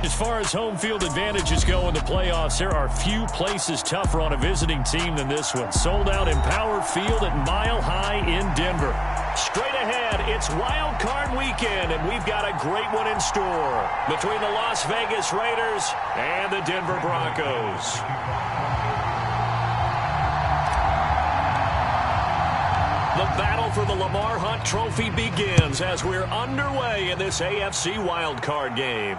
As far as home field advantages go in the playoffs, there are few places tougher on a visiting team than this one. Sold out in Power Field at Mile High in Denver. Straight ahead, it's Wild Card Weekend, and we've got a great one in store between the Las Vegas Raiders and the Denver Broncos. The battle for the Lamar Hunt Trophy begins as we're underway in this AFC wildcard game.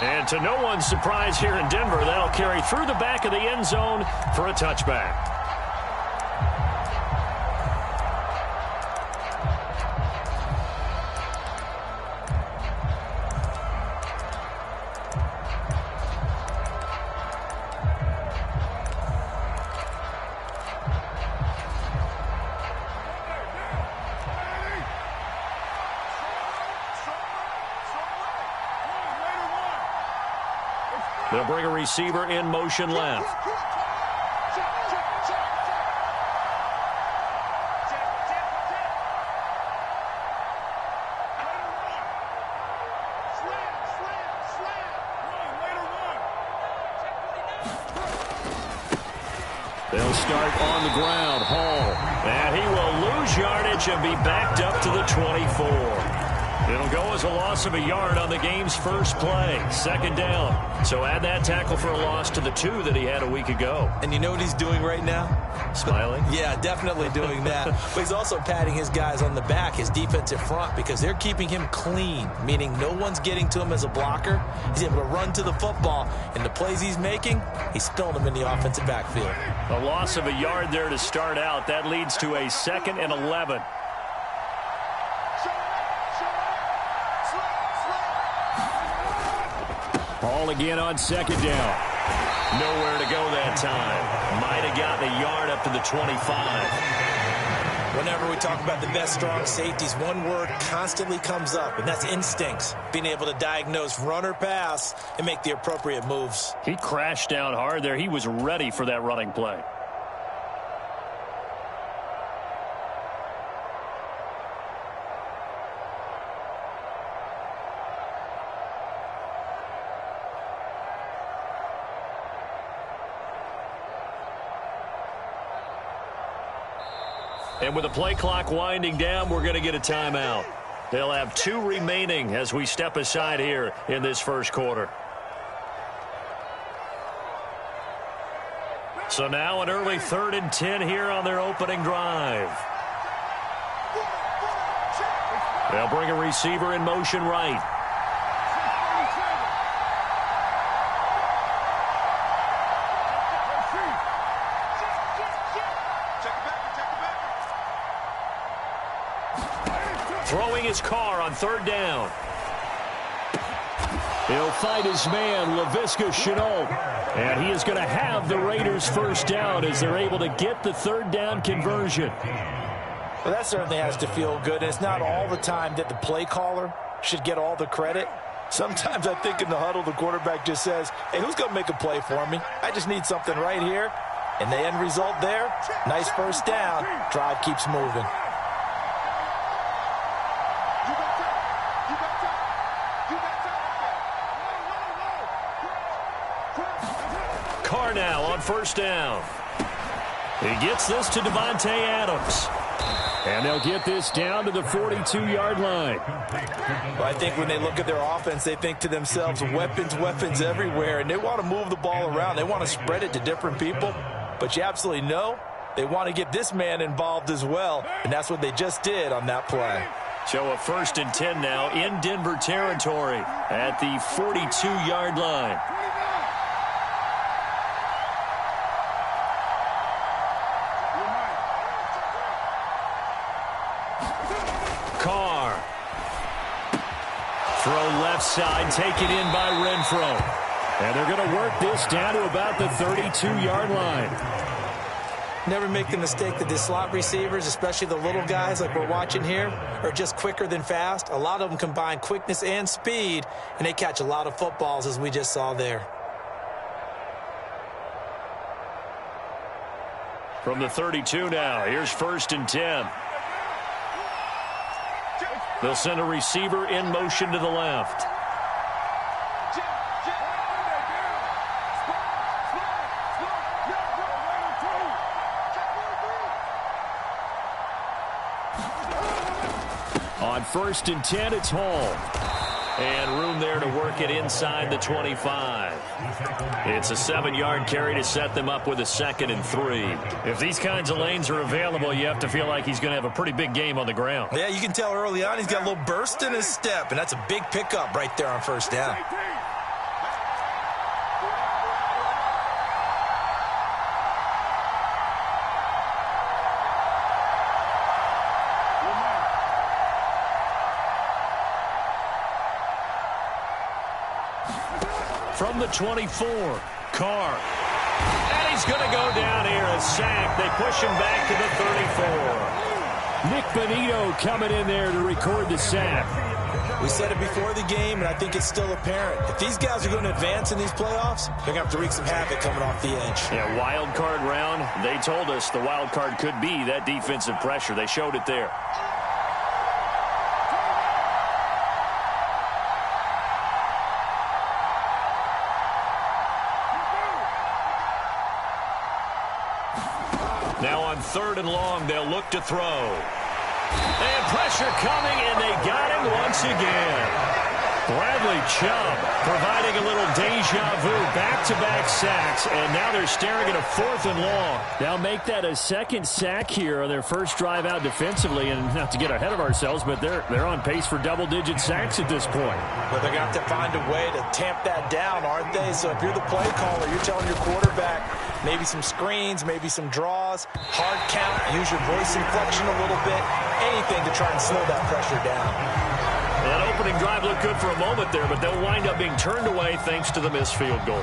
And to no one's surprise here in Denver, that'll carry through the back of the end zone for a touchback. They'll bring a receiver in motion left. They'll start on the ground. Hall. And he will lose yardage and be backed up to the 24. It'll go as a loss of a yard on the game's first play. Second down. So add that tackle for a loss to the 2 that he had a week ago. And you know what he's doing right now? Smiling? Yeah, definitely doing that. But he's also patting his guys on the back, his defensive front, because they're keeping him clean, meaning no one's getting to him as a blocker. He's able to run to the football. And the plays he's making, he's spilling them in the offensive backfield. A loss of a yard there to start out. That leads to a 2nd and 11. Ball again on second down. Nowhere to go that time. Might have gotten a yard up to the 25. Whenever we talk about the best strong safeties, one word constantly comes up, and that's instincts. Being able to diagnose run or pass and make the appropriate moves. He crashed down hard there. He was ready for that running play. And with the play clock winding down, we're going to get a timeout. They'll have 2 remaining as we step aside here in this first quarter. So now an early 3rd and 10 here on their opening drive. They'll bring a receiver in motion right. Throwing his car on 3rd down. He'll fight his man, Laviska Shenault. And he is going to have the Raiders first down as they're able to get the 3rd down conversion. Well, that certainly has to feel good. And it's not all the time that the play caller should get all the credit. Sometimes I think in the huddle, the quarterback just says, hey, who's going to make a play for me? I just need something right here. And the end result there, nice first down. Drive keeps moving. Now on first down. He gets this to Devontae Adams. And they'll get this down to the 42-yard line. Well, I think when they look at their offense, they think to themselves, weapons, weapons everywhere. And they want to move the ball around. They want to spread it to different people. But you absolutely know they want to get this man involved as well. And that's what they just did on that play. So a 1st and 10 now in Denver territory at the 42-yard line. Throw left side, taken in by Renfro. And they're going to work this down to about the 32-yard line. Never make the mistake that the slot receivers, especially the little guys like we're watching here, are just quicker than fast. A lot of them combine quickness and speed, and they catch a lot of footballs, as we just saw there. From the 32 now, here's 1st and 10. They'll send a receiver in motion to the left. On 1st and 10, it's Hall. And room there to work it inside the 25. It's a 7-yard carry to set them up with a 2nd and 3. If these kinds of lanes are available, you have to feel like he's going to have a pretty big game on the ground. Yeah, you can tell early on he's got a little burst in his step, and that's a big pickup right there on 1st down. From the 24, Carr. And he's going to go down here, a sack. They push him back to the 34. Nick Bonito coming in there to record the sack. We said it before the game, and I think it's still apparent. If these guys are going to advance in these playoffs, they're going to have to wreak some havoc coming off the edge. Yeah, wild card round. They told us the wild card could be that defensive pressure. They showed it there. Now on 3rd and long, they'll look to throw. And pressure coming, and they got him once again. Bradley Chubb providing a little deja vu, back-to-back sacks, and now they're staring at a 4th and long. They'll make that a 2nd sack here on their first drive out defensively, and not to get ahead of ourselves, but they're on pace for double-digit sacks at this point. Well, they're going to have to find a way to tamp that down, aren't they? So if you're the play caller, you're telling your quarterback maybe some screens, maybe some draws, hard count, use your voice inflection a little bit, anything to try and slow that pressure down. That opening drive looked good for a moment there, but they'll wind up being turned away thanks to the missed field goal.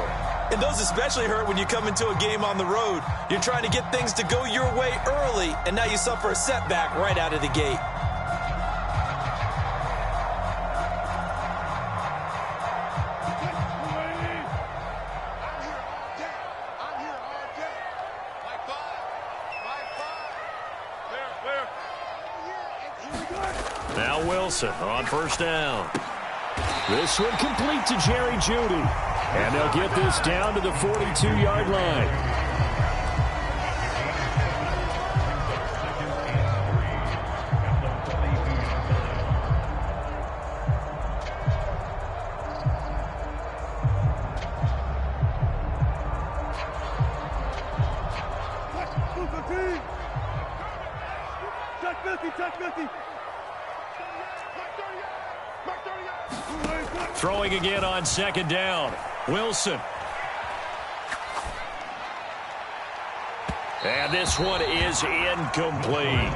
And those especially hurt when you come into a game on the road. You're trying to get things to go your way early, and now you suffer a setback right out of the gate. Now Wilson on 1st down. This one complete to Jerry Jeudy. And they'll get this down to the 42-yard line. Throwing again on 2nd down. Wilson. And this one is incomplete.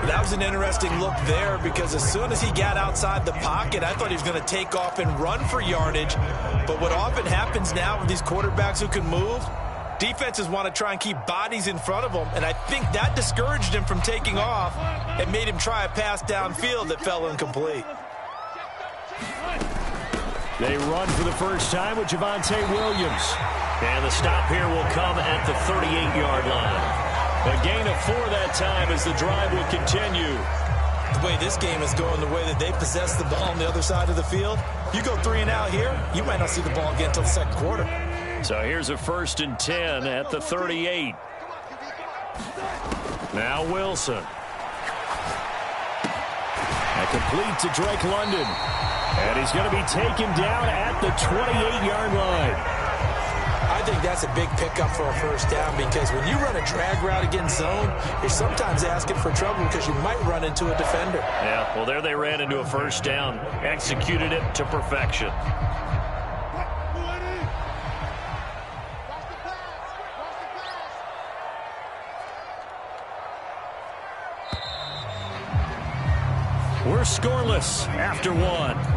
That was an interesting look there because as soon as he got outside the pocket, I thought he was going to take off and run for yardage. But what often happens now with these quarterbacks who can move, defenses want to try and keep bodies in front of them, and I think that discouraged him from taking off and made him try a pass downfield that fell incomplete. They run for the first time with Javonte Williams. And the stop here will come at the 38-yard line. A gain of 4 that time as the drive will continue. The way this game is going, the way that they possess the ball on the other side of the field, you go 3 and out here, you might not see the ball again until the 2nd quarter. So here's a 1st and 10 at the 38. Now Wilson. A complete to Drake London. And he's going to be taken down at the 28-yard line. I think that's a big pickup for a 1st down because when you run a drag route against zone, you're sometimes asking for trouble because you might run into a defender. Yeah, well, there they ran into a 1st down. Executed it to perfection. We're scoreless after 1.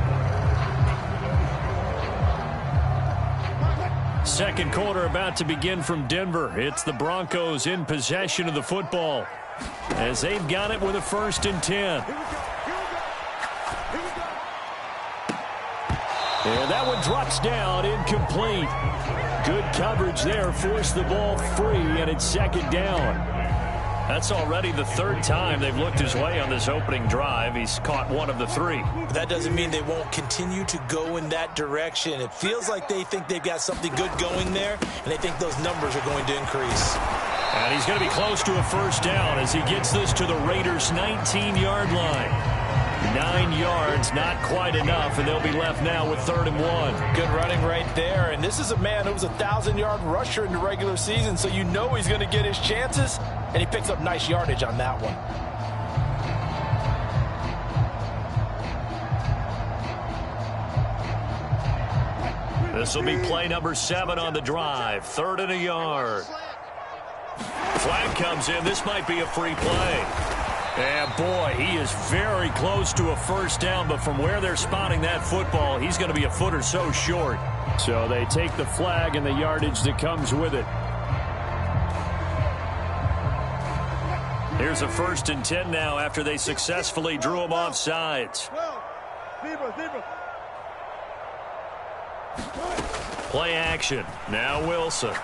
2nd quarter about to begin from Denver. It's the Broncos in possession of the football as they've got it with a 1st and 10. And that one drops down, incomplete. Good coverage there, forced the ball free, and it's 2nd down. That's already the third time they've looked his way on this opening drive. He's caught one of the three. But that doesn't mean they won't continue to go in that direction. It feels like they think they've got something good going there, and they think those numbers are going to increase. And he's going to be close to a first down as he gets this to the Raiders' 19-yard line. 9 yards, not quite enough, and they'll be left now with 3rd and 1. Good running right there, and this is a man who was a 1,000-yard rusher in the regular season, so you know he's going to get his chances, and he picks up nice yardage on that one. This will be play number 7 on the drive. 3rd and a yard. Flag comes in. This might be a free play. And, boy, he is very close to a first down, but from where they're spotting that football, he's going to be a foot or so short. So they take the flag and the yardage that comes with it. Here's a 1st and 10 now after they successfully drew him off sides. Play action. Now Wilson.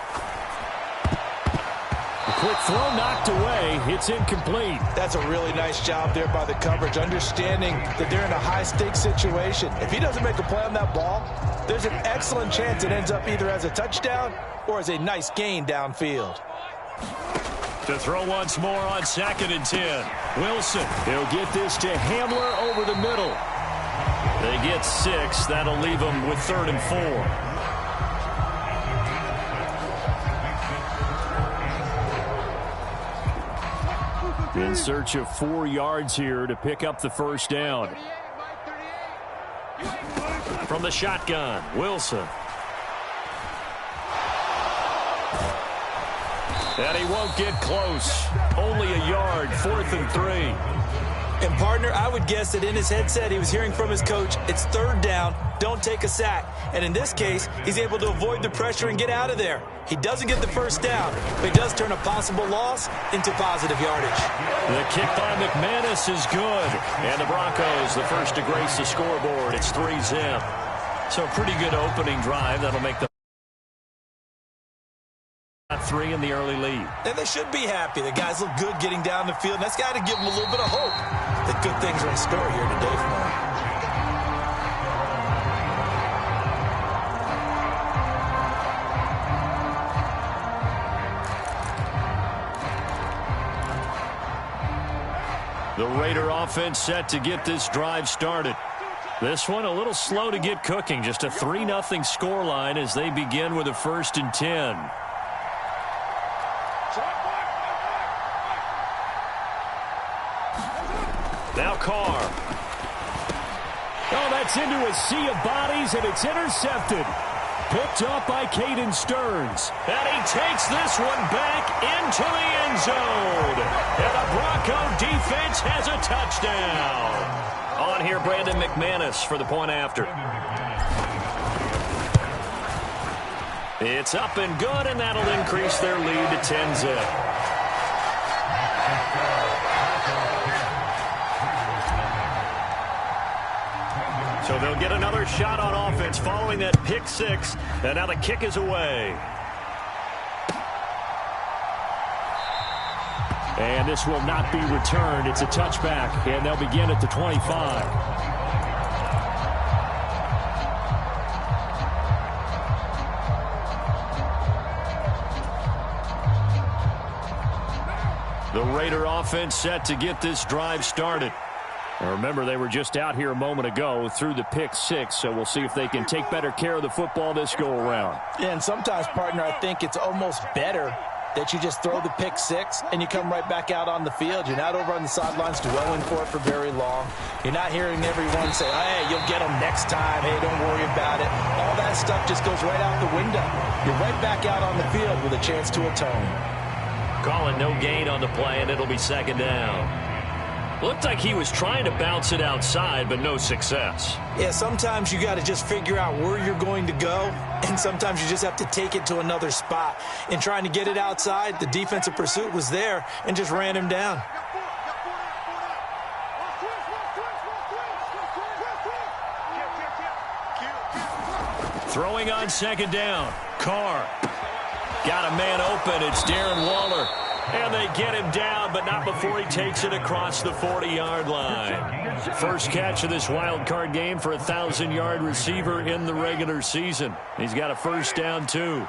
A quick throw knocked away. It's incomplete. That's a really nice job there by the coverage, understanding that they're in a high-stakes situation. If he doesn't make a play on that ball, there's an excellent chance it ends up either as a touchdown or as a nice gain downfield. To throw once more on 2nd and 10. Wilson, he'll get this to Hamler over the middle. They get 6. That'll leave them with 3rd and 4. In search of 4 yards here to pick up the first down. From the shotgun, Wilson. And he won't get close. Only a yard, 4th and 3. And, partner, I would guess that in his headset he was hearing from his coach, it's 3rd down, don't take a sack. And in this case, he's able to avoid the pressure and get out of there. He doesn't get the first down, but he does turn a possible loss into positive yardage. The kick by McManus is good. And the Broncos, the first to grace the scoreboard. It's 3-zip. So a pretty good opening drive. That'll make the 3 in the early lead. And they should be happy. The guys look good getting down the field, and that's got to give them a little bit of hope that good things are in store here today for them. The Raider offense set to get this drive started. This one a little slow to get cooking. Just a 3-0 scoreline as they begin with a 1st and 10. Now Carr. Oh, that's into a sea of bodies, and it's intercepted. Picked up by Caden Stearns. And he takes this one back into the end zone. And the Bronco defense has a touchdown. On here, Brandon McManus for the point after. It's up and good, and that'll increase their lead to 10-zip. So they'll get another shot on offense following that pick 6. And now the kick is away. And this will not be returned. It's a touchback, and they'll begin at the 25. The Raider offense set to get this drive started. Now remember, they were just out here a moment ago through the pick 6, so we'll see if they can take better care of the football this go-around. Yeah, and sometimes, partner, I think it's almost better that you just throw the pick 6 and you come right back out on the field. You're not over on the sidelines dwelling for it for very long. You're not hearing everyone say, hey, you'll get them next time. Hey, don't worry about it. All that stuff just goes right out the window. You're right back out on the field with a chance to atone. Calling no gain on the play, and it'll be 2nd down. Looked like he was trying to bounce it outside, but no success. Yeah, sometimes you got to just figure out where you're going to go, and sometimes you just have to take it to another spot. In trying to get it outside, the defensive pursuit was there and just ran him down. Throwing on 2nd down. Carr. Got a man open. It's Darren Waller. And they get him down, but not before he takes it across the 40-yard line. First catch of this wild card game for a 1,000-yard receiver in the regular season. He's got a first down, too.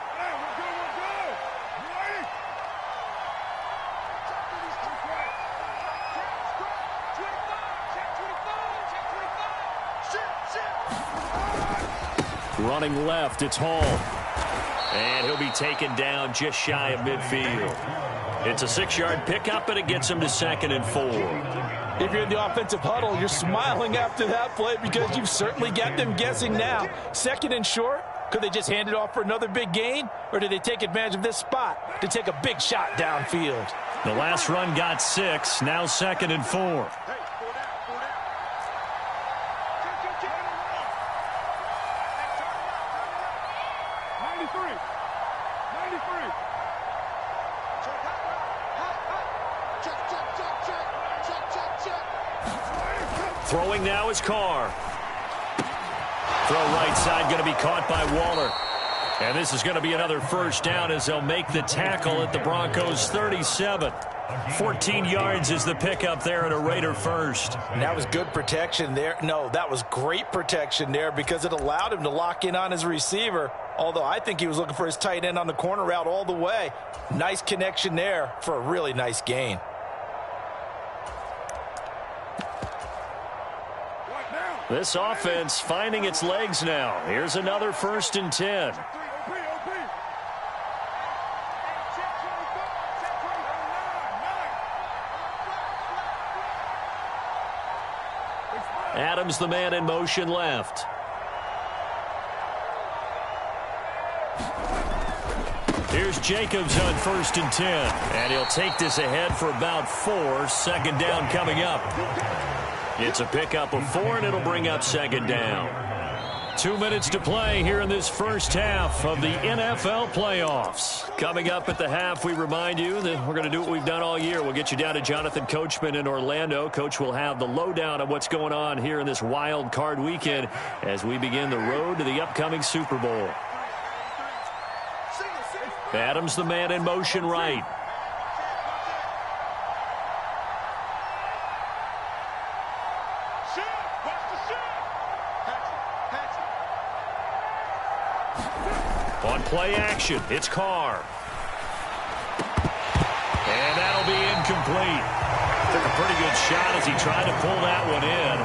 Running left, it's Hall. And he'll be taken down just shy of midfield. It's a 6-yard pickup, and it gets him to 2nd and 4. If you're in the offensive huddle, you're smiling after that play because you've certainly got them guessing now. 2nd and short, could they just hand it off for another big gain? Or did they take advantage of this spot to take a big shot downfield? The last run got 6, now 2nd and 4. Throwing now is Carr. Throw right side going to be caught by Waller. And this is going to be another first down as they'll make the tackle at the Broncos 37. 14 yards is the pickup there at a Raider first. And that was good protection there. No, that was great protection there because it allowed him to lock in on his receiver. Although I think he was looking for his tight end on the corner route all the way. Nice connection there for a really nice gain. This offense finding its legs now. Here's another 1st and 10. Adams, the man in motion left. Here's Jacobs on 1st and 10. And he'll take this ahead for about 4. 2nd down coming up. It's a pickup of 4, and it'll bring up 2nd down. 2 minutes to play here in this first half of the NFL playoffs. Coming up at the half, we remind you that we're going to do what we've done all year. We'll get you down to Jonathan Coachman in Orlando. Coach will have the lowdown of what's going on here in this wild card weekend as we begin the road to the upcoming Super Bowl. Adams, the man in motion right. On play action, it's Carr. And that'll be incomplete. Took a pretty good shot as he tried to pull that one in.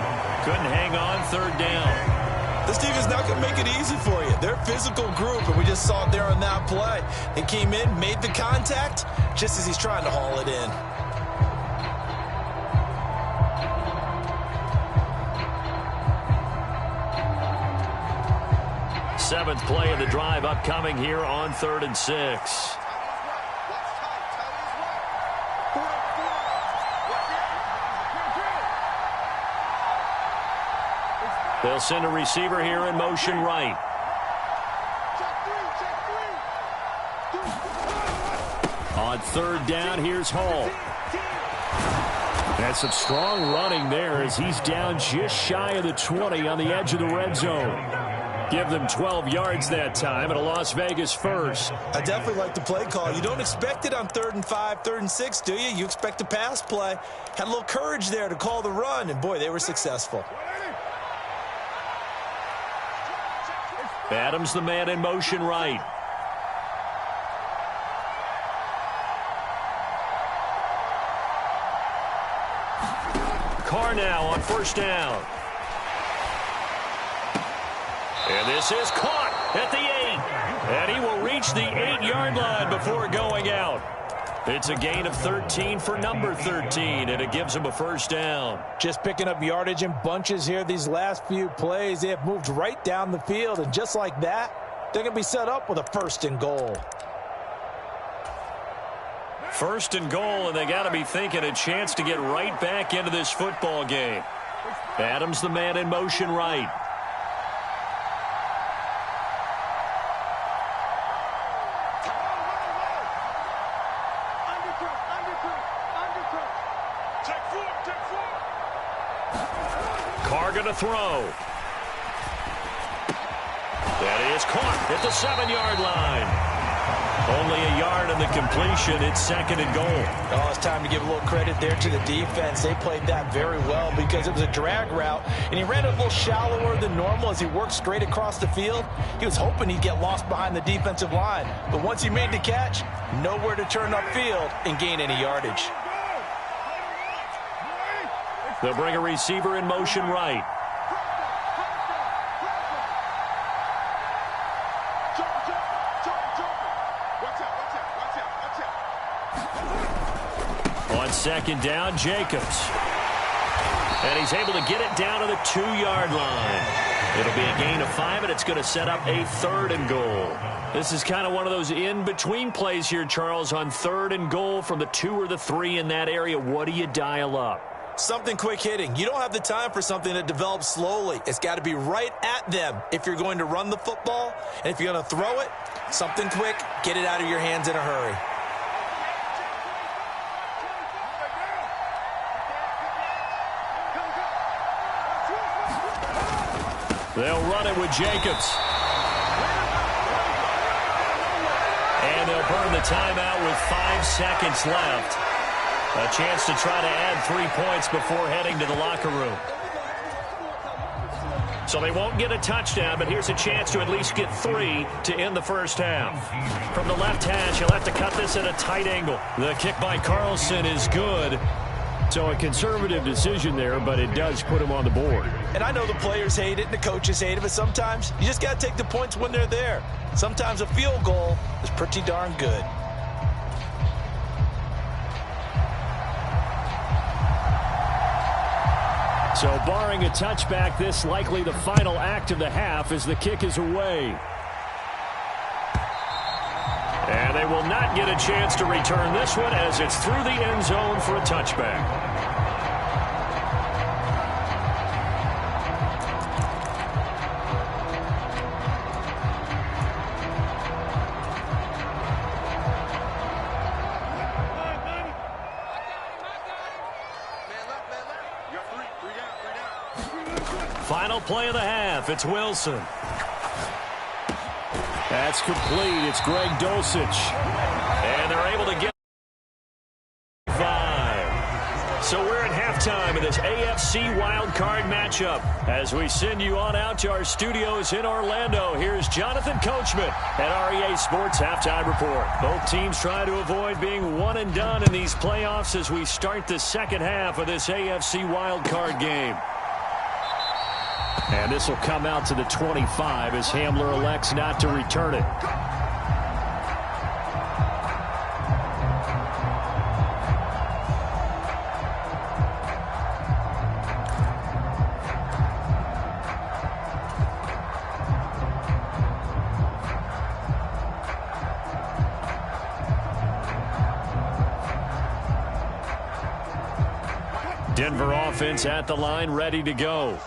Couldn't hang on, 3rd down. This defense not going to make it easy for you. They're a physical group, and we just saw it there on that play. They came in, made the contact, just as he's trying to haul it in. Seventh play of the drive upcoming here on 3rd and 6. They'll send a receiver here in motion right. On 3rd down, here's Hall. That's some strong running there as he's down just shy of the 20 on the edge of the red zone. Give them 12 yards that time at a Las Vegas first. I definitely like the play call. You don't expect it on 3rd and 5, 3rd and 6, do you? You expect a pass play. Had a little courage there to call the run, and boy, they were successful. Adams, the man in motion right. Carr now on 1st down. And this is caught at the 8. And he will reach the 8-yard line before going out. It's a gain of 13 for number 13, and it gives him a 1st down. Just picking up yardage in bunches here these last few plays. They have moved right down the field, and just like that, they're going to be set up with a 1st and goal. 1st and goal, and they got to be thinking a chance to get right back into this football game. Adams, the man in motion right. Carr going to throw. That is caught at the 7-yard line. Only a yard in the completion. It's 2nd and goal. Oh, it's time to give a little credit there to the defense. They played that very well because it was a drag route, and he ran it a little shallower than normal as he worked straight across the field. He was hoping he'd get lost behind the defensive line, but once he made the catch, nowhere to turn upfield and gain any yardage. They'll bring a receiver in motion right. On 2nd down, Jacobs. And he's able to get it down to the 2-yard line. It'll be a gain of 5, and it's going to set up a 3rd and goal. This is kind of one of those in-between plays here, Charles, on 3rd and goal from the 2 or the 3 in that area. What do you dial up? Something quick hitting. You don't have the time for something that develops slowly. It's got to be right at them if you're going to run the football. And if you're going to throw it, something quick, get it out of your hands in a hurry. They'll run it with Jacobs. And they'll burn the timeout with 5 seconds left. A chance to try to add 3 points before heading to the locker room. So they won't get a touchdown, but here's a chance to at least get 3 to end the first half. From the left hash, he'll have to cut this at a tight angle. The kick by Carlson is good. So a conservative decision there, but it does put him on the board. And I know the players hate it and the coaches hate it, but sometimes you just got to take the points when they're there. Sometimes a field goal is pretty darn good. So barring a touchback, this likely the final act of the half as the kick is away. And they will not get a chance to return this one as it's through the end zone for a touchback. Final play of the half. It's Wilson. That's complete. It's Greg Dulcich. And they're able to get 5. So we're at halftime of this AFC wildcard matchup. As we send you on out to our studios in Orlando, here's Jonathan Coachman at REA Sports Halftime Report. Both teams try to avoid being one and done in these playoffs as we start the second half of this AFC wildcard game. And this will come out to the 25 as Hamler elects not to return it. Denver offense at the line, ready to go.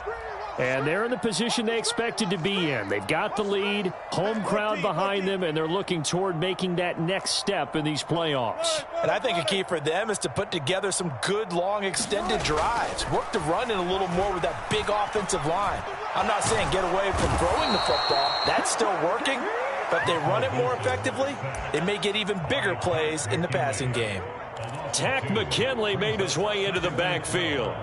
And they're in the position they expected to be in. They've got the lead, home crowd behind them, and they're looking toward making that next step in these playoffs. And I think a key for them is to put together some good, long, extended drives. Work the run in a little more with that big offensive line. I'm not saying get away from throwing the football. That's still working. But they run it more effectively, they may get even bigger plays in the passing game. Tack McKinley made his way into the backfield.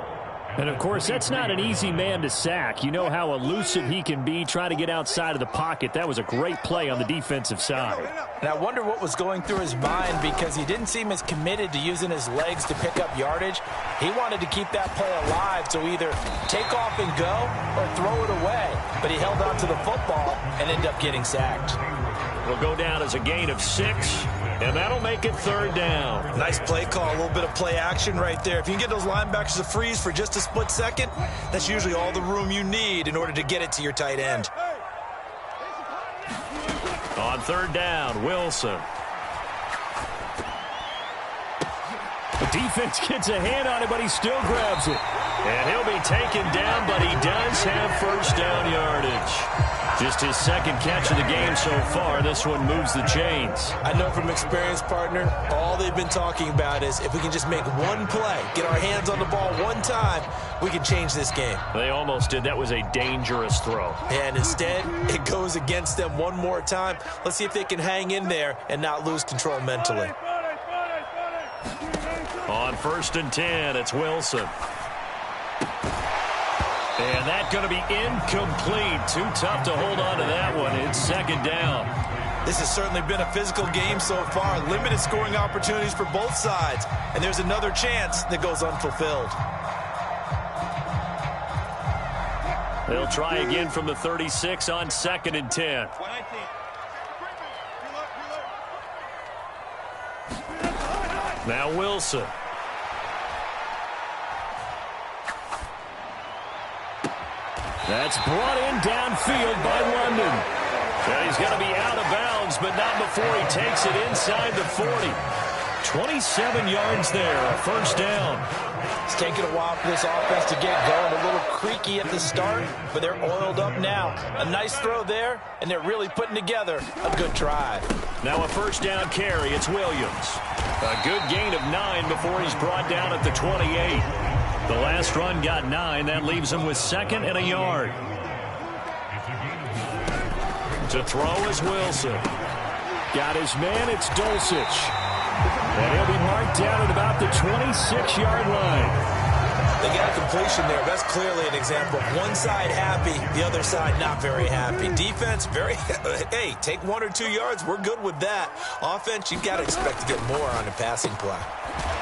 And, of course, that's not an easy man to sack. You know how elusive he can be trying to get outside of the pocket. That was a great play on the defensive side. And I wonder what was going through his mind because he didn't seem as committed to using his legs to pick up yardage. He wanted to keep that play alive, so either take off and go or throw it away. But he held on to the football and ended up getting sacked. It'll go down as a gain of 6. And that'll make it third down. Nice play call, a little bit of play action right there. If you can get those linebackers to freeze for just a split second, that's usually all the room you need in order to get it to your tight end. On third down, Wilson. The defense gets a hand on it, but he still grabs it. And he'll be taken down, but he does have first down yardage. Just his second catch of the game so far. This one moves the chains. I know from experience, partner, all they've been talking about is if we can just make one play, get our hands on the ball one time, we can change this game. They almost did. That was a dangerous throw. And instead, it goes against them one more time. Let's see if they can hang in there and not lose control mentally. On 1st and 10, it's Wilson. And that's going to be incomplete. Too tough to hold on to that one. It's 2nd down. This has certainly been a physical game so far. Limited scoring opportunities for both sides. And there's another chance that goes unfulfilled. They'll try again from the 36 on 2nd and 10. Now Wilson. That's brought in downfield by London. And he's going to be out of bounds, but not before he takes it inside the 40. 27 yards there, a first down. It's taken a while for this offense to get going. A little creaky at the start, but they're oiled up now. A nice throw there, and they're really putting together a good drive. Now a first down carry. It's Williams. A good gain of 9 before he's brought down at the 28. The last run got 9. That leaves him with 2nd and a yard. To throw is Wilson. Got his man. It's Dulcich. And he'll be marked down at about the 26-yard line. They got a completion there. That's clearly an example of one side happy, the other side not very happy. Defense, very, hey, take 1 or 2 yards. We're good with that. Offense, you've got to expect to get more on a passing play.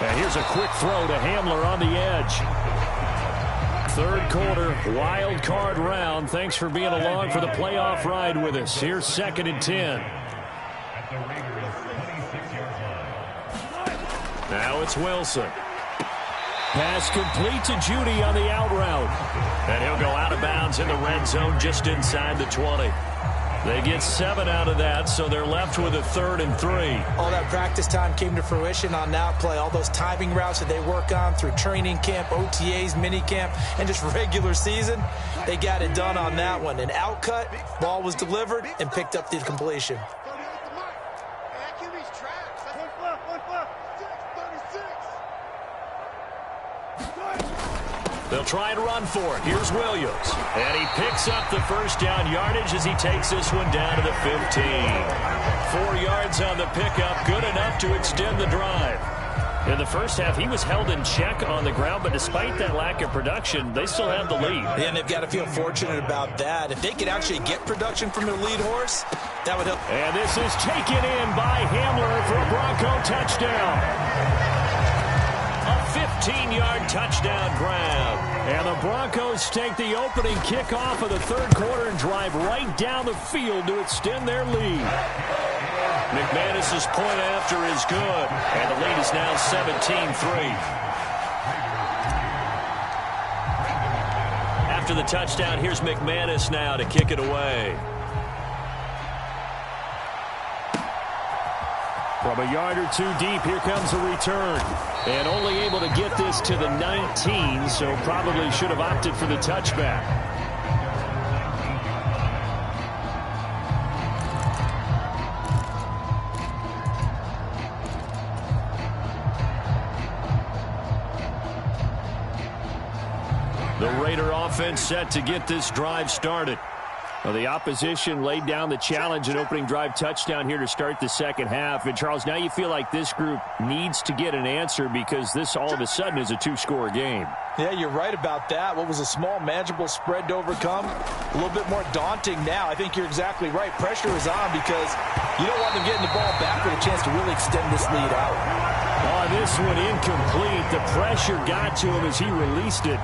And here's a quick throw to Hamler on the edge. 3rd quarter, wild card round. Thanks for being along for the playoff ride with us. Here's 2nd and 10. Now it's Wilson. Pass complete to Judy on the out route. And he'll go out of bounds in the red zone just inside the 20. They get 7 out of that, so they're left with a 3rd and 3. All that practice time came to fruition on that play. All those timing routes that they work on through training camp, OTAs, mini camp, and just regular season, they got it done on that one. An out cut, ball was delivered, and picked up the completion. They'll try and run for it. Here's Williams. And he picks up the first down yardage as he takes this one down to the 15. 4 yards on the pickup, good enough to extend the drive. In the first half, he was held in check on the ground, but despite that lack of production, they still have the lead. Yeah, and they've got to feel fortunate about that. If they could actually get production from their lead horse, that would help. And this is taken in by Hamler for a Bronco touchdown. A 15-yard touchdown grab. And the Broncos take the opening kickoff of the 3rd quarter and drive right down the field to extend their lead. McManus's point after is good, and the lead is now 17-3. After the touchdown, here's McManus now to kick it away. From a yard or 2 deep, here comes a return. And only able to get this to the 19, so probably should have opted for the touchback. The Raider offense set to get this drive started. Well, the opposition laid down the challenge and opening drive touchdown here to start the second half. And, Charles, now you feel like this group needs to get an answer because this all of a sudden is a 2-score game. Yeah, you're right about that. What was a small, manageable spread to overcome, a little bit more daunting now. I think you're exactly right. Pressure is on because you don't want them getting the ball back with a chance to really extend this lead out. Oh, this one incomplete. The pressure got to him as he released it.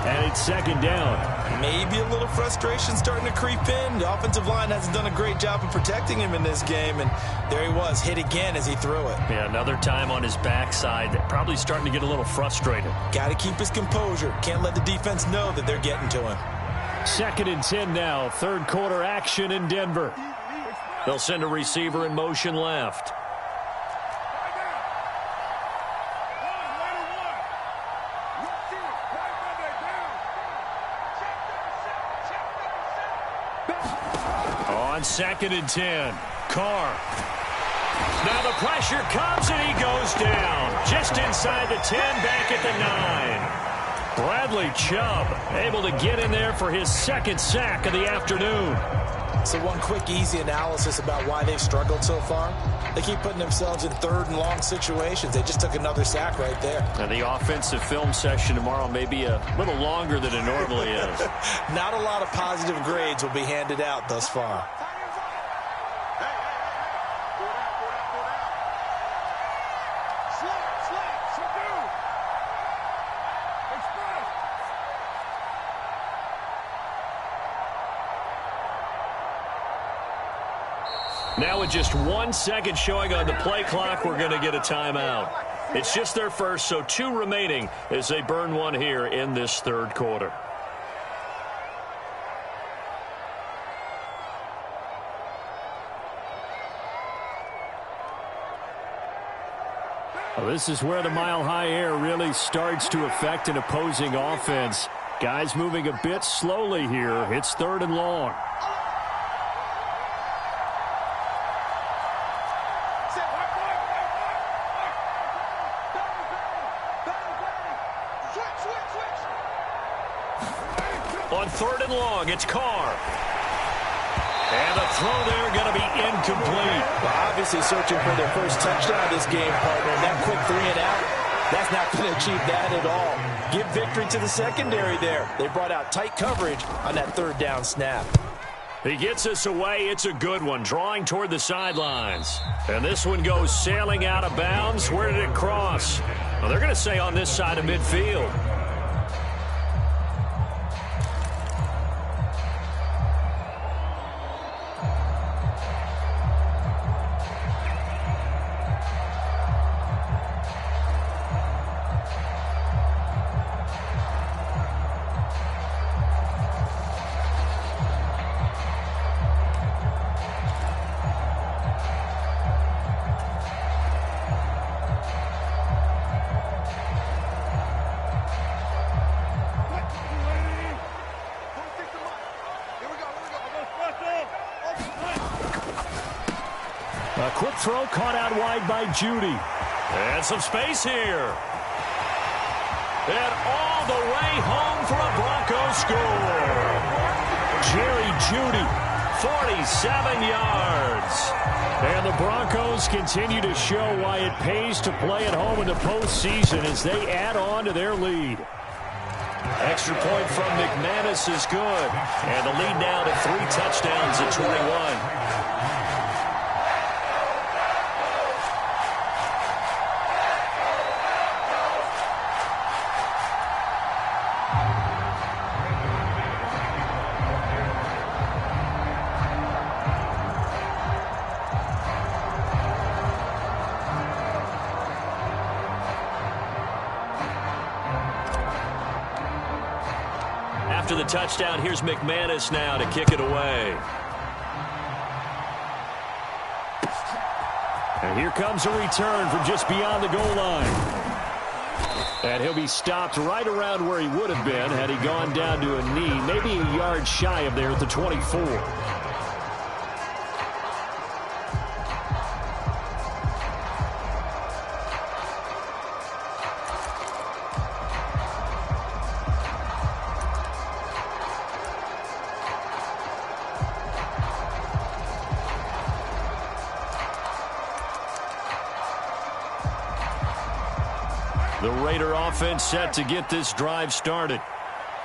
And it's 2nd down. Maybe a little frustration starting to creep in. The offensive line hasn't done a great job of protecting him in this game. And there he was, hit again as he threw it. Yeah, another time on his backside. Probably starting to get a little frustrated. Got to keep his composure. Can't let the defense know that they're getting to him. 2nd and 10 now. 3rd quarter action in Denver. They'll send a receiver in motion left. on 2nd and 10. Carr. Now the pressure comes and he goes down. Just inside the 10, back at the 9. Bradley Chubb able to get in there for his 2nd sack of the afternoon. So one quick, easy analysis about why they've struggled so far. They keep putting themselves in 3rd and long situations. They just took another sack right there. And the offensive film session tomorrow may be a little longer than it normally is. Not a lot of positive grades will be handed out thus far. Now with just 1 second showing on the play clock, we're going to get a timeout. It's just their first, so 2 remaining as they burn one here in this 3rd quarter. Well, this is where the mile-high air really starts to affect an opposing offense. Guys moving a bit slowly here. It's 3rd and long. On 3rd and long, it's Carr. And the throw there going to be incomplete. Well, obviously searching for their first touchdown this game, partner. And that quick 3 and out, that's not going to achieve that at all. Give victory to the secondary there. They brought out tight coverage on that 3rd down snap. He gets us away. It's a good one, drawing toward the sidelines. And this one goes sailing out of bounds. Where did it cross? Well, they're going to say on this side of midfield. A quick throw caught out wide by Judy. And some space here. And all the way home for a Broncos score. Jerry Judy, 47 yards. And the Broncos continue to show why it pays to play at home in the postseason as they add on to their lead. Extra point from McManus is good. And the lead now to 3 touchdowns at 21. After the touchdown, here's McManus now to kick it away. And here comes a return from just beyond the goal line. And he'll be stopped right around where he would have been had he gone down to a knee, maybe a yard shy of there at the 24. The Raider offense set to get this drive started.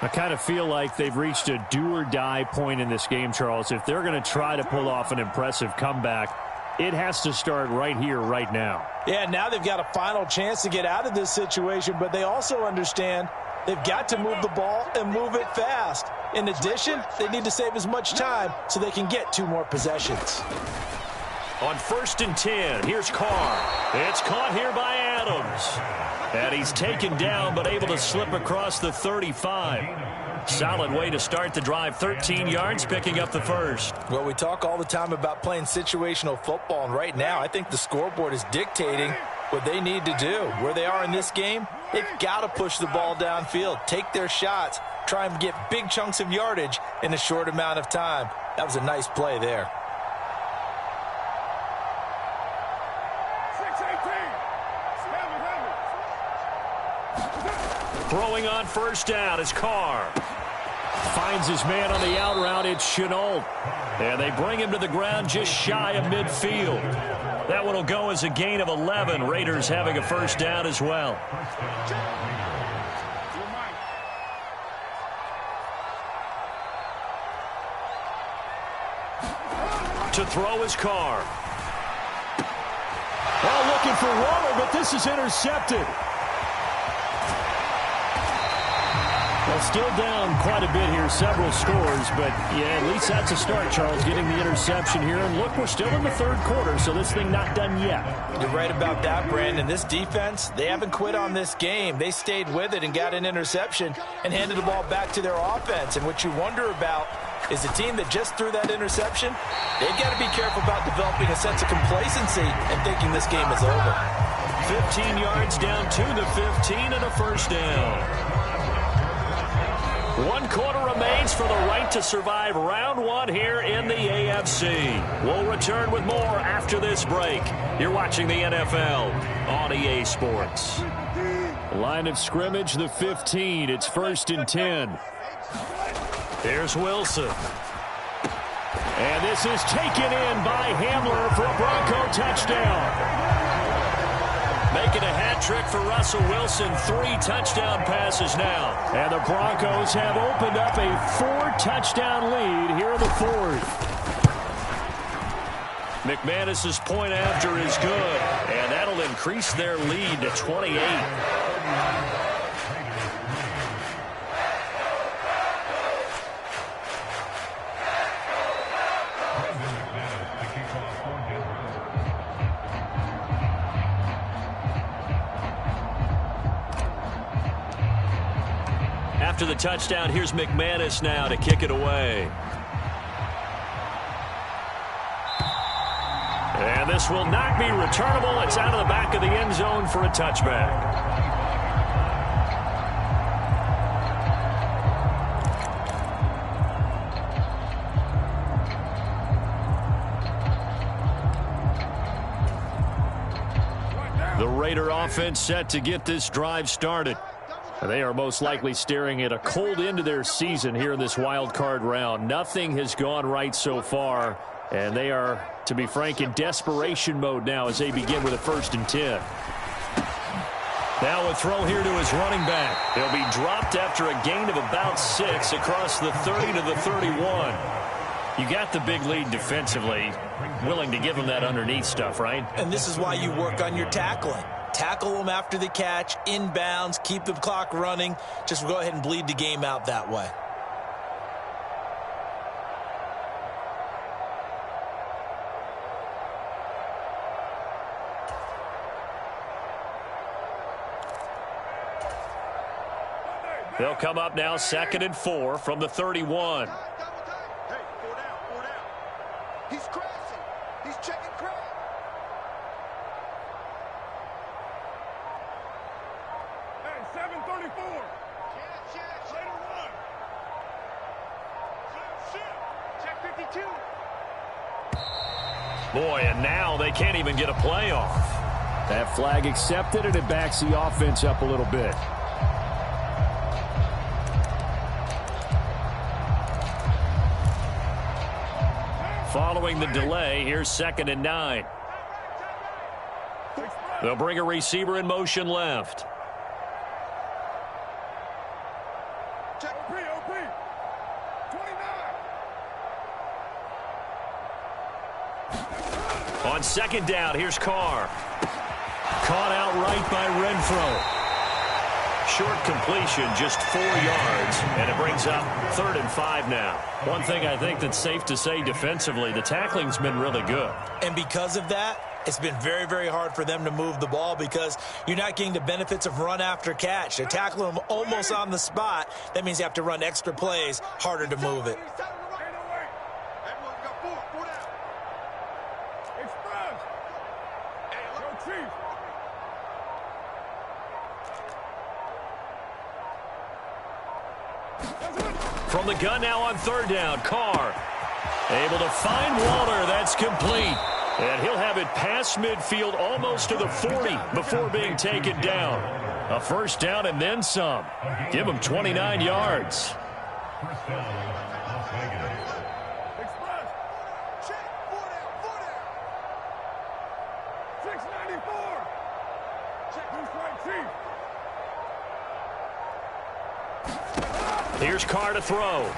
I kind of feel like they've reached a do-or-die point in this game, Charles. If they're going to try to pull off an impressive comeback, it has to start right here, right now. Yeah, now they've got a final chance to get out of this situation, but they also understand they've got to move the ball and move it fast. In addition, they need to save as much time so they can get 2 more possessions. On 1st and 10, here's Carr. It's caught here by Adams. And he's taken down, but able to slip across the 35. Solid way to start the drive. 13 yards, picking up the first. Well, we talk all the time about playing situational football, and right now I think the scoreboard is dictating what they need to do. Where they are in this game, they've got to push the ball downfield, take their shots, try and get big chunks of yardage in a short amount of time. That was a nice play there. Throwing on first down is Carr. Finds his man on the out route. It's Chenault. And they bring him to the ground just shy of midfield. That one will go as a gain of 11. Raiders having a first down as well. To throw his Carr. Oh, looking for Waller, but this is intercepted. Well, still down quite a bit here, several scores, but yeah, at least that's a start, Charles, getting the interception here. And look, we're still in the third quarter, so this thing not done yet. You're right about that, Brandon. This defense, they haven't quit on this game. They stayed with it and got an interception and handed the ball back to their offense. And what you wonder about is the team that just threw that interception, they've got to be careful about developing a sense of complacency and thinking this game is over. 15 yards down to the 15 and a first down. 1 quarter remains for the right to survive round one here in the AFC. We'll return with more after this break. You're watching the NFL on EA Sports. Line of scrimmage, the 15. It's 1st and 10. Here's Wilson. And this is taken in by Hamler for a Bronco touchdown. Making a hat trick for Russell Wilson. 3 touchdown passes now. And the Broncos have opened up a 4-touchdown lead here in the fourth. McManus's point after is good. And that'll increase their lead to 28. After the touchdown, here's McManus now to kick it away. And this will not be returnable. It's out of the back of the end zone for a touchback. The Raider offense set to get this drive started. They are most likely staring at a cold end to their season here in this wild card round. Nothing has gone right so far, and they are, to be frank, in desperation mode now as they begin with a 1st and 10. Now a throw here to his running back. He'll be dropped after a gain of about 6 across the 30 to the 31. You got the big lead defensively, willing to give him that underneath stuff, right? And this is why you work on your tackling. Tackle them after the catch, inbounds, keep the clock running. Just go ahead and bleed the game out that way. They'll come up now 2nd and 4 from the 31. Hey, 4 down. He's crashing. He's checking crash. Hey, 734. Check 52. Boy, and now they can't even get a play off. That flag accepted, and it backs the offense up a little bit. Following the delay, here's 2nd and 9. They'll bring a receiver in motion left. Check OP. 29. On 2nd down, here's Carr. Caught out right by Renfro. Short completion, just 4 yards, and it brings up 3rd and 5 now. One thing I think that's safe to say defensively, the tackling's been really good. And because of that, it's been very, very hard for them to move the ball because you're not getting the benefits of run after catch. They're tackling them almost on the spot. That means you have to run extra plays, harder to move it. From the gun now on 3rd down, Carr able to find Waller. That's complete. And he'll have it past midfield almost to the 40 before being taken down. A first down and then some. Give them 29 yards. First down, Las Vegas. Express. Check. 4 down. 4 down. 694. Check. Who's right, Chief? Here's Carr to throw.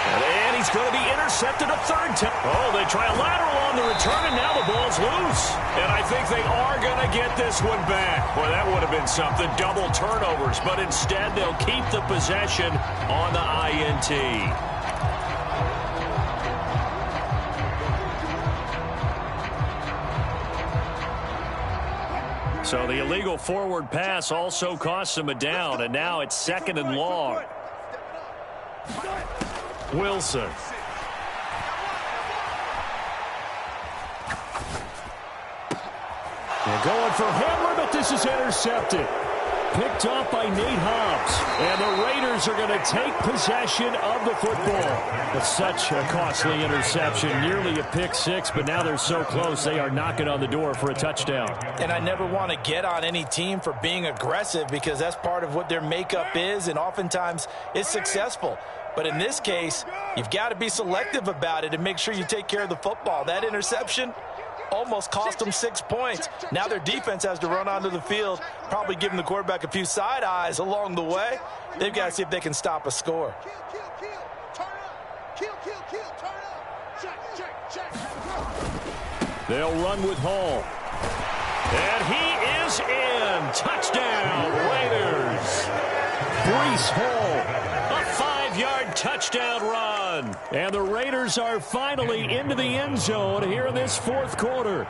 And he's going to be intercepted a third time. Oh, they try a lateral on the return, and now the ball's loose. And I think they are going to get this one back. Well, that would have been something, double turnovers. But instead, they'll keep the possession on the INT. So the illegal forward pass also costs him a down, and now it's 2nd and long. Wilson. They're going for Hamler, but this is intercepted. Picked off by Nate Hobbs. And the Raiders are going to take possession of the football. It's such a costly interception, nearly a pick six, but now they're so close they are knocking on the door for a touchdown. And I never want to get on any team for being aggressive because that's part of what their makeup is, and oftentimes it's successful. But in this case, you've got to be selective about it and make sure you take care of the football. That interception almost cost them 6 points. Now their defense has to run onto the field, probably giving the quarterback a few side eyes along the way. They've got to see if they can stop a score. They'll run with Hall. And he is in. Touchdown, Raiders. Breece Hall. A 5-yard touchdown run. And the Raiders are finally into the end zone here in this fourth quarter.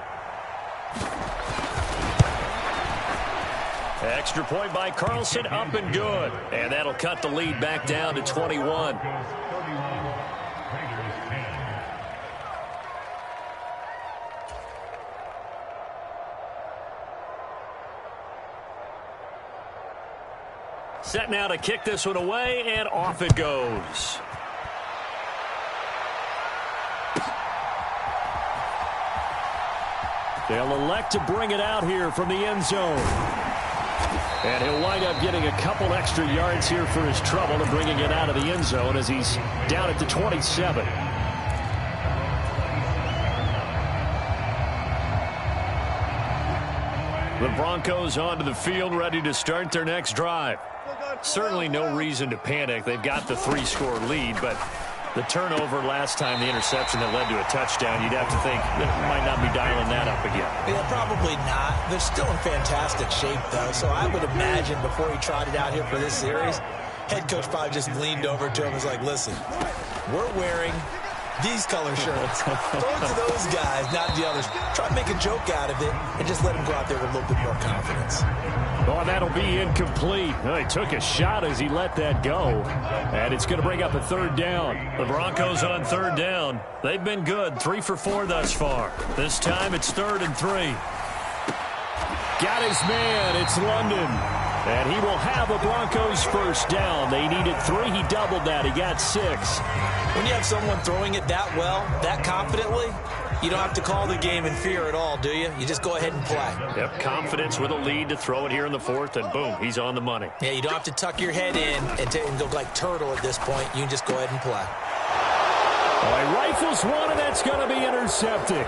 Extra point by Carlson, up and good. And that'll cut the lead back down to 21. Set now to kick this one away, and off it goes. They'll elect to bring it out here from the end zone. And he'll wind up getting a couple extra yards here for his trouble and bringing it out of the end zone as he's down at the 27. The Broncos onto the field, ready to start their next drive. Certainly no reason to panic. They've got the 3-score lead, but the turnover last time, the interception that led to a touchdown, you'd have to think they might not be dialing that up again. Yeah, probably not. They're still in fantastic shape, though, so I would imagine before he trotted out here for this series, head coach probably just leaned over to him and was like, listen, we're wearing these color shirts. Throw it to those guys, not the others. Try to make a joke out of it and just let them go out there with a little bit more confidence. Oh, that'll be incomplete. Well, he took a shot as he let that go. And it's going to bring up a third down. The Broncos on third down. They've been good. 3 for 4 thus far. This time it's 3rd and 3. Got his man. It's London. And he will have a Broncos first down. They needed 3. He doubled that. He got 6. When you have someone throwing it that well, that confidently, you don't have to call the game in fear at all, do you? You just go ahead and play. Yep, confidence with a lead to throw it here in the 4th, and boom, he's on the money. Yeah, you don't have to tuck your head in and go like turtle at this point. You can just go ahead and play. Well, he rifles one, and that's going to be intercepted.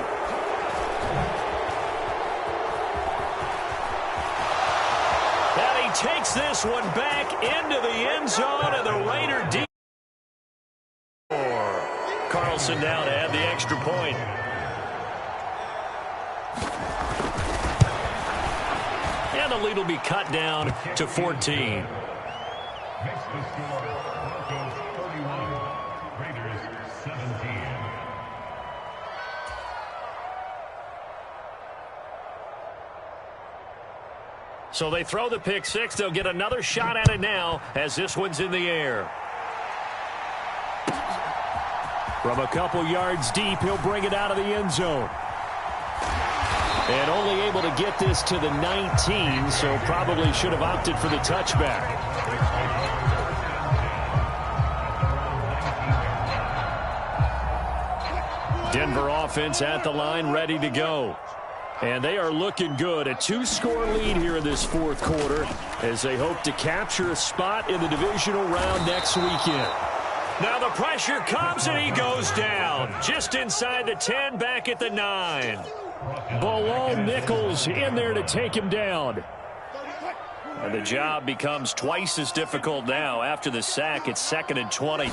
And he takes this one back into the end zone, and the Raider deep. Carlson down to add the extra point. And the lead will be cut down to 14. Makes the score, Broncos 31, Raiders 17. So they throw the pick six. They'll get another shot at it now as this one's in the air. From a couple yards deep, he'll bring it out of the end zone. And only able to get this to the 19, so probably should have opted for the touchback. Denver offense at the line, ready to go. And they are looking good. A 2-score lead here in this fourth quarter as they hope to capture a spot in the divisional round next weekend. Now the pressure comes and he goes down. Just inside the 10, back at the 9. Below Nichols in there to take him down. And the job becomes twice as difficult now. After the sack, it's 2nd and 20.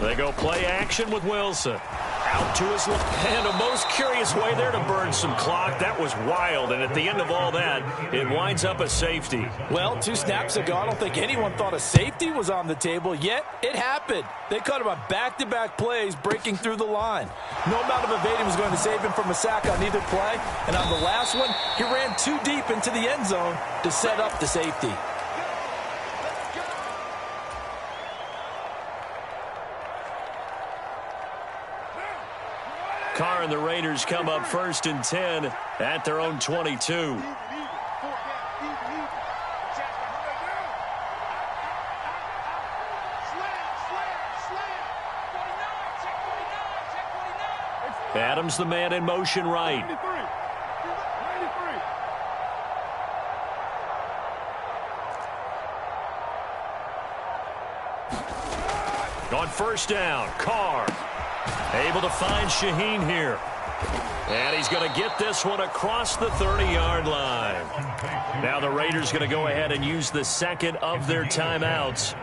They go play action with Wilson. Out to his left. And a most curious way there to burn some clock. That was wild. And at the end of all that, it winds up a safety. Well, 2 snaps ago, I don't think anyone thought a safety was on the table, yet it happened. They caught him on back-to-back plays breaking through the line. No amount of evading was going to save him from a sack on either play. And on the last one, he ran too deep into the end zone to set up the safety. Carr and the Raiders come up 1st and 10 at their own 22. Adams the man in motion right. On 1st down, Carr. Able to find Shaheen here. And he's going to get this one across the 30-yard line. Now the Raiders going to go ahead and use the 2nd of their timeouts.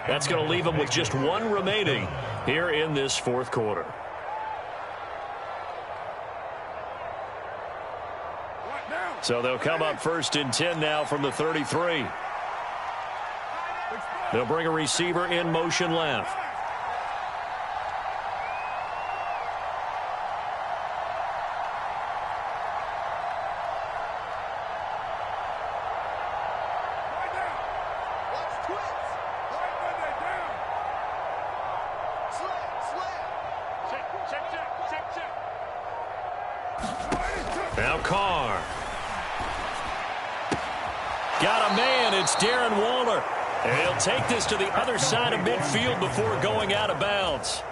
That's going to leave them with just 1 remaining here in this fourth quarter. So they'll come up 1st and 10 now from the 33. They'll bring a receiver in motion left. Now Carr. Got a man. It's Darren Waller. And he'll take this to the other side of midfield before going out of bounds.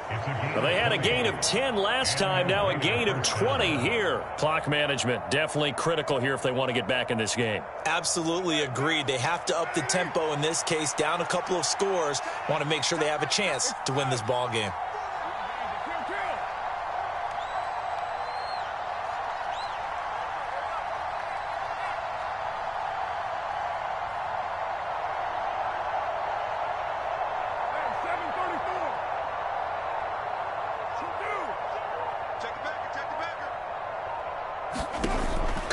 Well, they had a gain of 10 last time. Now a gain of 20 here. Clock management definitely critical here if they want to get back in this game. Absolutely agreed. They have to up the tempo in this case. Down a couple of scores. Want to make sure they have a chance to win this ball game.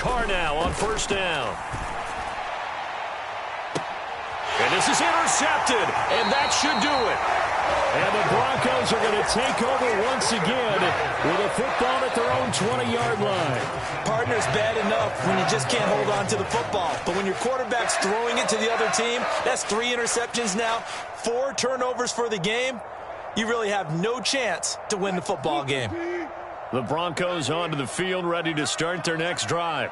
Carr now on 1st down. And this is intercepted, and that should do it. And the Broncos are going to take over once again with a football at their own 20-yard line. Partner's bad enough when you just can't hold on to the football. But when your quarterback's throwing it to the other team, that's 3 interceptions now, 4 turnovers for the game. You really have no chance to win the football game. The Broncos onto the field, ready to start their next drive.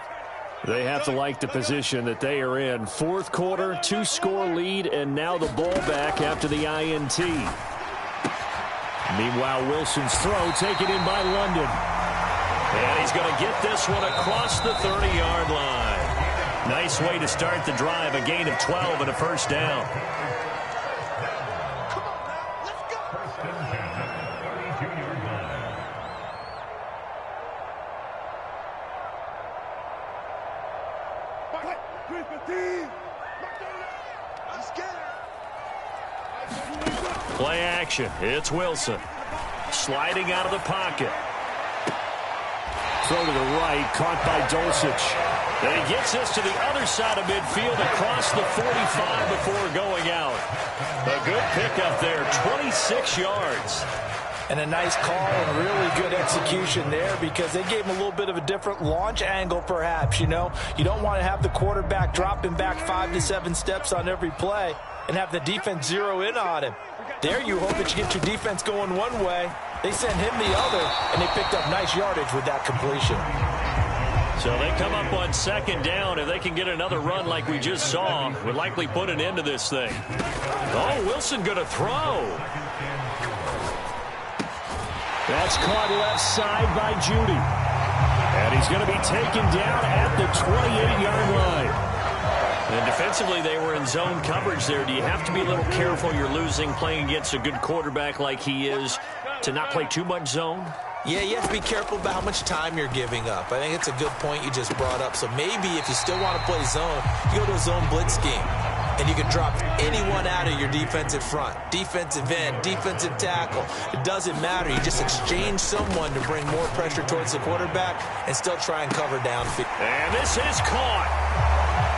They have to like the position that they are in. Fourth quarter, 2-score lead, and now the ball back after the INT. Meanwhile, Wilson's throw taken in by London. And he's going to get this one across the 30-yard line. Nice way to start the drive, a gain of 12 and a 1st down. Play action. It's Wilson. Sliding out of the pocket. Throw to the right. Caught by Dulcich. And he gets this to the other side of midfield across the 45 before going out. A good pickup there. 26 yards. And a nice call and really good execution there because they gave him a little bit of a different launch angle perhaps, you know. You don't want to have the quarterback dropping back 5 to 7 steps on every play and have the defense zero in on him. There you hope that you get your defense going one way. They sent him the other, and they picked up nice yardage with that completion. So they come up on 2nd down. If they can get another run like we just saw, would likely put an end to this thing. Oh, Wilson going to throw. That's caught left side by Judy. And he's going to be taken down at the 28-yard line. And defensively, they were in zone coverage there. Do you have to be a little careful? You're losing playing against a good quarterback like he is to not play too much zone? Yeah, you have to be careful about how much time you're giving up. I think it's a good point you just brought up. So maybe if you still want to play zone, you go to a zone blitz scheme. And you can drop anyone out of your defensive front. Defensive end, defensive tackle. It doesn't matter. You just exchange someone to bring more pressure towards the quarterback and still try and cover downfield. And this is caught.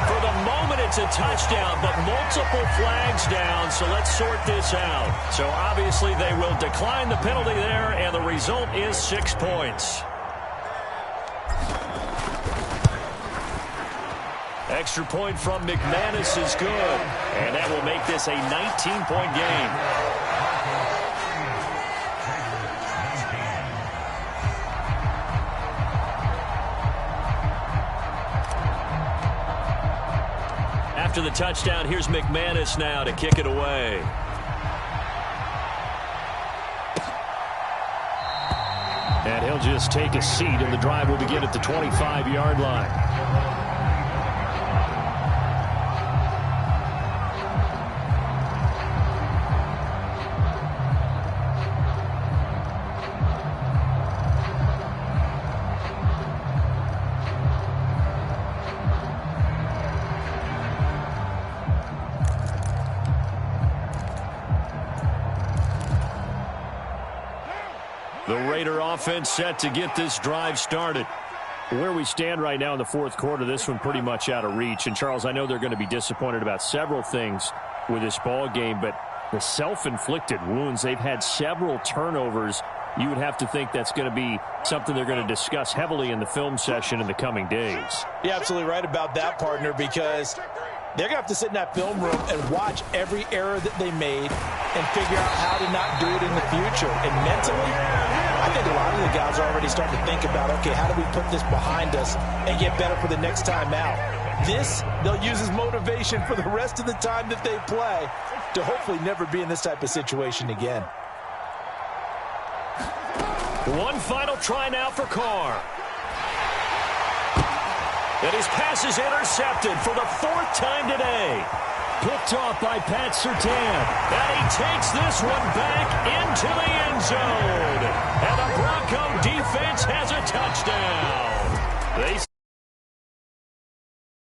For the moment, it's a touchdown, but multiple flags down, so let's sort this out. So obviously they will decline the penalty there, and the result is 6 points. Extra point from McManus is good, and that will make this a 19-point game. After the touchdown, here's McManus now to kick it away. And he'll just take a seat, and the drive will begin at the 25-yard line. The Raider offense set to get this drive started. Where we stand right now in the fourth quarter, this one pretty much out of reach. And, Charles, I know they're going to be disappointed about several things with this ball game, but the self-inflicted wounds, they've had several turnovers. You would have to think that's going to be something they're going to discuss heavily in the film session in the coming days. You're absolutely right about that, partner, because they're going to have to sit in that film room and watch every error that they made and figure out how to not do it in the future. And mentally, I think a lot of the guys are already starting to think about, okay, how do we put this behind us and get better for the next time out? This, they'll use as motivation for the rest of the time that they play to hopefully never be in this type of situation again. One final try now for Carr. And his pass is intercepted for the 4th time today. Picked off by Pat Surtain. And he takes this one back into the end zone. And the Bronco defense has a touchdown.